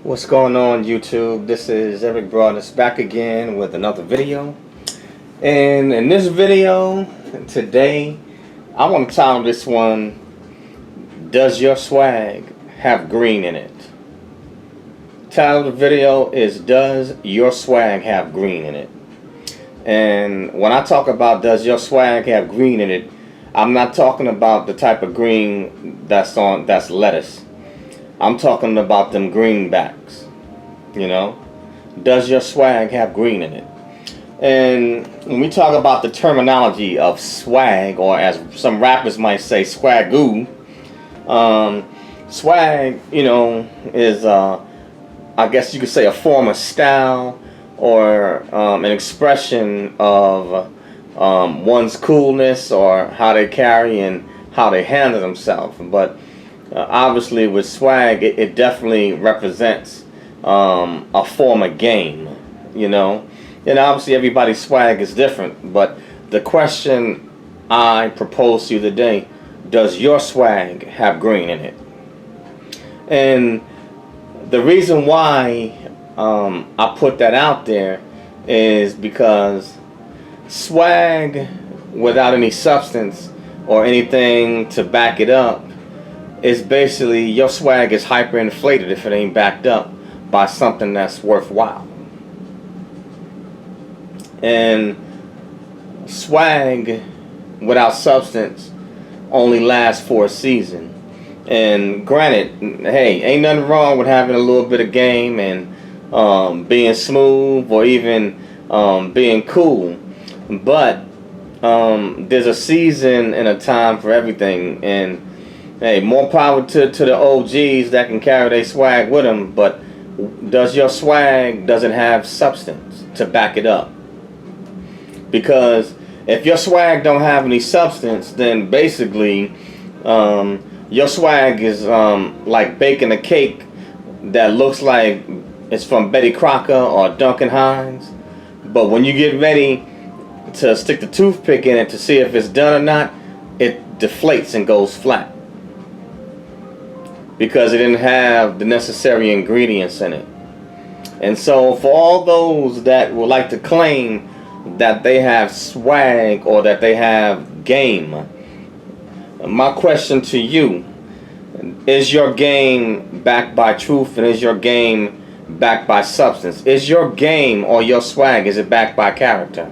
What's going on, YouTube? This is Eric Broadness back again with another video. And in this video today, I want to title this one, Does Your Swag Have Green in It? Title of the video is, Does Your Swag Have Green in It? And when I talk about does your swag have green in it, I'm not talking about the type of green that's lettuce. I'm talking about them greenbacks, you know. Does your swag have green in it? And when we talk about the terminology of swag, or as some rappers might say, swagoo, swag, is, I guess you could say, a form of style or an expression of one's coolness or how they carry and how they handle themselves. But obviously with swag, it definitely represents a form of game, and obviously everybody's swag is different, but the question I propose to you today, does your swag have green in it? And the reason why I put that out there is because swag without any substance or anything to back it up is basically, your swag is hyperinflated if it ain't backed up by something that's worthwhile. And swag without substance only lasts for a season. And granted, hey, ain't nothing wrong with having a little bit of game and being smooth or even being cool, but there's a season and a time for everything. And hey, more power to the OGs that can carry their swag with them, but does your swag doesn't have substance to back it up? Because if your swag don't have any substance, then basically your swag is like baking a cake that looks like it's from Betty Crocker or Duncan Hines, but when you get ready to stick the toothpick in it to see if it's done or not, it deflates and goes flat because it didn't have the necessary ingredients in it. And so for all those that would like to claim that they have swag or that they have game, my question to you, is your game backed by truth, and is your game backed by substance? Is your game or your swag, is it backed by character?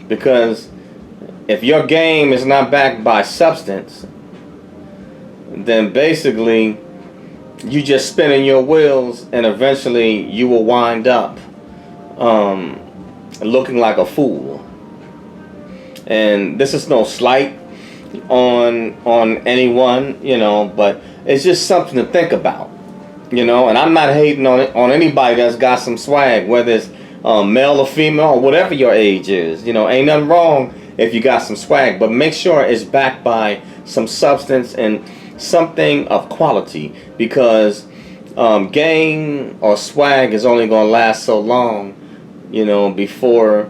Because if your game is not backed by substance, then basically you just spinning your wheels, and eventually you will wind up looking like a fool. And this is no slight on anyone, but it's just something to think about, and I'm not hating on anybody that's got some swag, whether it's male or female or whatever your age is. Ain't nothing wrong if you got some swag, but make sure it's backed by some substance and something of quality, because game or swag is only going to last so long, before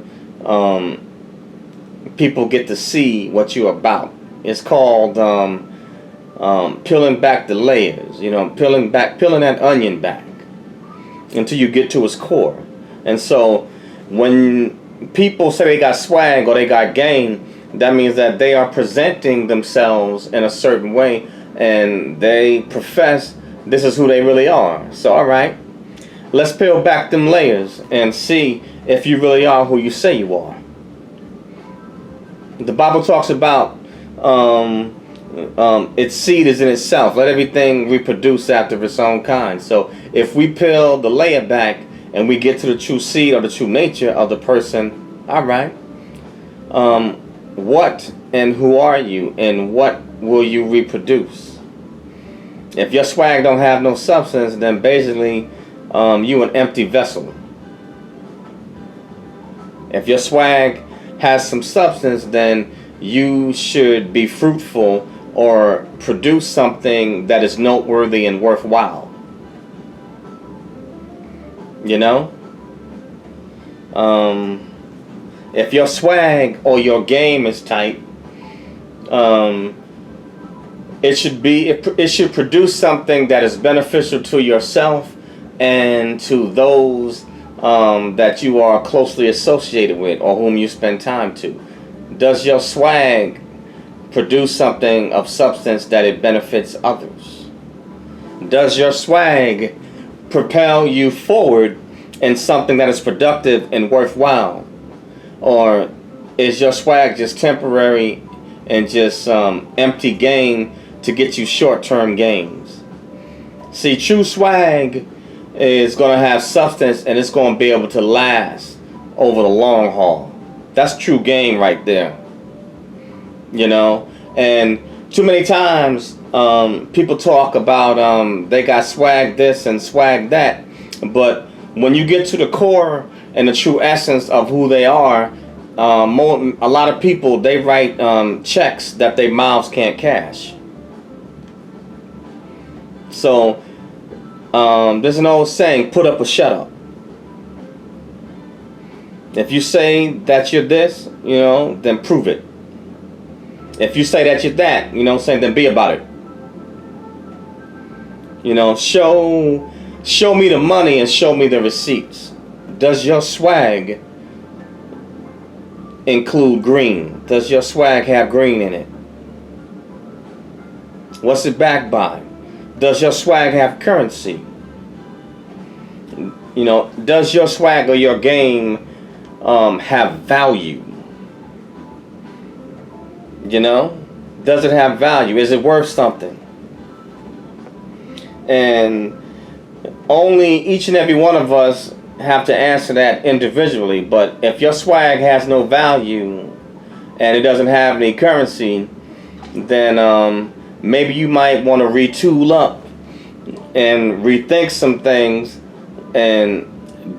people get to see what you're about. It's called peeling back the layers, peeling that onion back until you get to its core. And so when people say they got swag or they got game, that means that they are presenting themselves in a certain way, and they profess this is who they really are. So alright, let's peel back them layers and see if you really are who you say you are. The Bible talks about its seed is in itself. Let everything reproduce after its own kind. So if we peel the layer back and we get to the true seed or the true nature of the person, alright, what and who are you, and what will you reproduce? If your swag don't have no substance, then basically you an empty vessel. If your swag has some substance, then you should be fruitful or produce something that is noteworthy and worthwhile. If your swag or your game is tight, it should produce something that is beneficial to yourself and to those that you are closely associated with or whom you spend time to. Does your swag produce something of substance that it benefits others? Does your swag propel you forward in something that is productive and worthwhile? Or is your swag just temporary and just empty gain to get you short-term gains? See, true swag is going to have substance and it's going to be able to last over the long haul. That's true game right there. You know, and too many times people talk about they got swag this and swag that, but when you get to the core and the true essence of who they are, a lot of people, they write checks that their mouths can't cash. So there's an old saying, put up or shut up. If you say that you're this, you know, then prove it. If you say that you're that, you know what I'm saying, then be about it. You know, show me the money and show me the receipts. Does your swag include green? Does your swag have green in it? What's it backed by? Does your swag have currency? You know, does your swag or your game have value? You know, does it have value? Is it worth something? And only each and every one of us have to answer that individually. But if your swag has no value and it doesn't have any currency, then maybe you might want to retool up and rethink some things and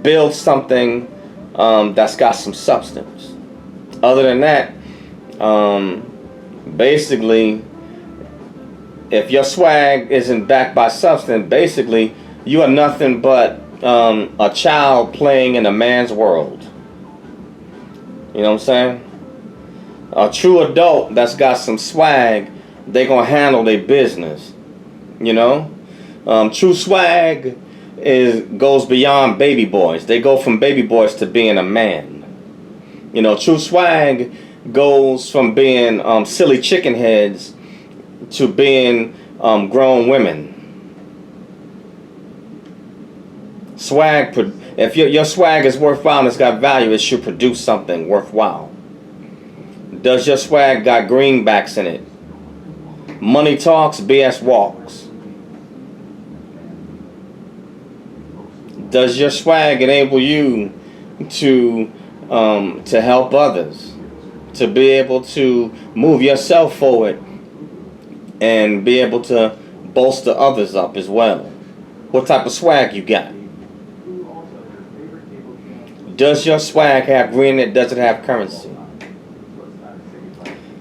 build something that's got some substance. Other than that, basically, if your swag isn't backed by substance, basically you are nothing but a child playing in a man's world. You know what I'm saying? A true adult that's got some swag, they gonna handle their business. You know, true swag goes beyond baby boys. They go from baby boys to being a man. You know, true swag goes from being silly chicken heads to being grown women. Swag, if your swag is worthwhile and it's got value, it should produce something worthwhile. Does your swag got greenbacks in it? Money talks, BS walks. Does your swag enable you to help others, to be able to move yourself forward and be able to bolster others up as well? What type of swag you got? Does your swag have green in it? Does it have currency?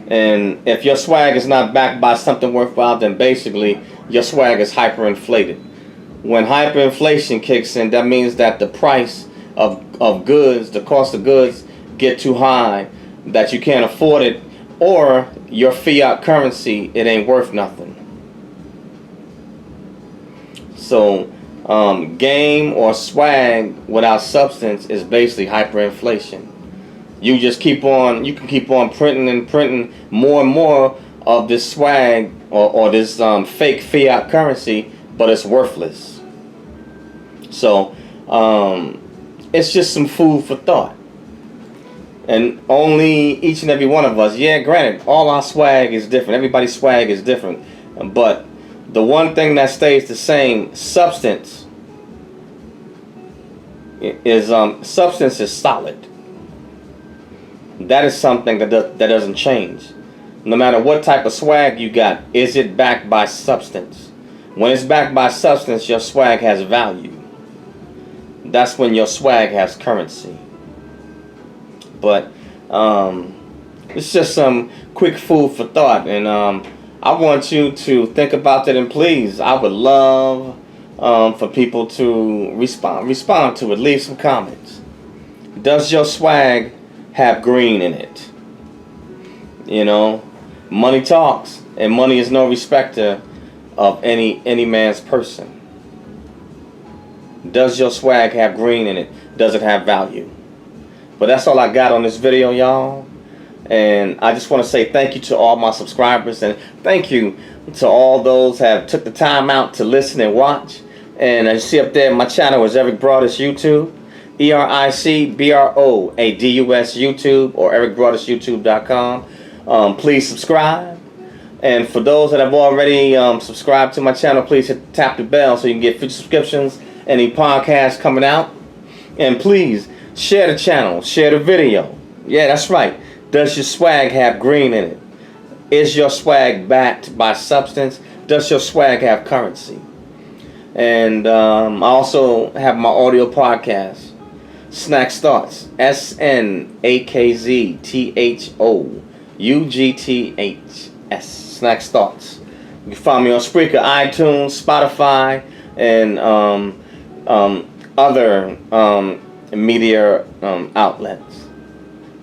And if your swag is not backed by something worthwhile, then basically your swag is hyperinflated. When hyperinflation kicks in, that means that the price of goods, the cost of goods, get too high that you can't afford it, or your fiat currency, it ain't worth nothing. So game or swag without substance is basically hyperinflation. You can keep on printing and printing more and more of this swag or this fake fiat currency, but it's worthless. So it's just some food for thought. And only each and every one of us, yeah, granted, all our swag is different. Everybody's swag is different. But the one thing that stays the same, substance is solid. That is something that doesn't change. No matter what type of swag you got, is it backed by substance? When it's backed by substance, your swag has value. That's when your swag has currency. But it's just some quick food for thought, and I want you to think about that. And please, I would love for people to respond to it. Leave some comments. Does your swag have green in it? You know, money talks. And money is no respecter of any man's person. Does your swag have green in it? Does it have value? But that's all I got on this video, y'all. And I just want to say thank you to all my subscribers, and thank you to all those that have took the time out to listen and watch. And as you see up there, my channel is Eric Broadus YouTube, EricBroadus YouTube, or ericbroadusyoutube.com. Please subscribe. And for those that have already subscribed to my channel, please tap the bell so you can get future subscriptions, any podcasts coming out. And please share the channel, share the video. Yeah, that's right. Does your swag have green in it? Is your swag backed by substance? Does your swag have currency? And I also have my audio podcast, Snackz Thoughts, SnackzThoughtss, Snackz Thoughts. You can find me on Spreaker, iTunes, Spotify, and other media outlets.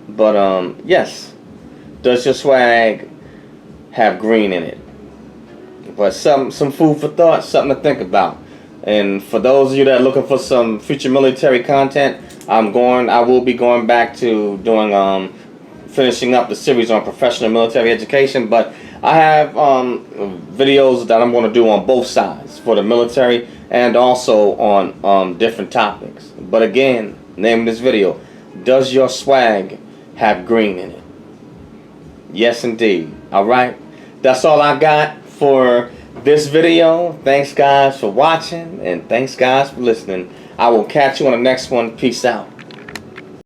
But yes, does your swag have green in it? But some food for thought, something to think about. And for those of you that are looking for some future military content, I will be going back to doing finishing up the series on professional military education. But I have videos that I'm going to do on both sides, for the military and also on different topics. But again, name of this video: does your swag have green in it? Yes, indeed. All right, that's all I got for this video. Thanks guys for watching, and thanks guys for listening. I will catch you on the next one. Peace out.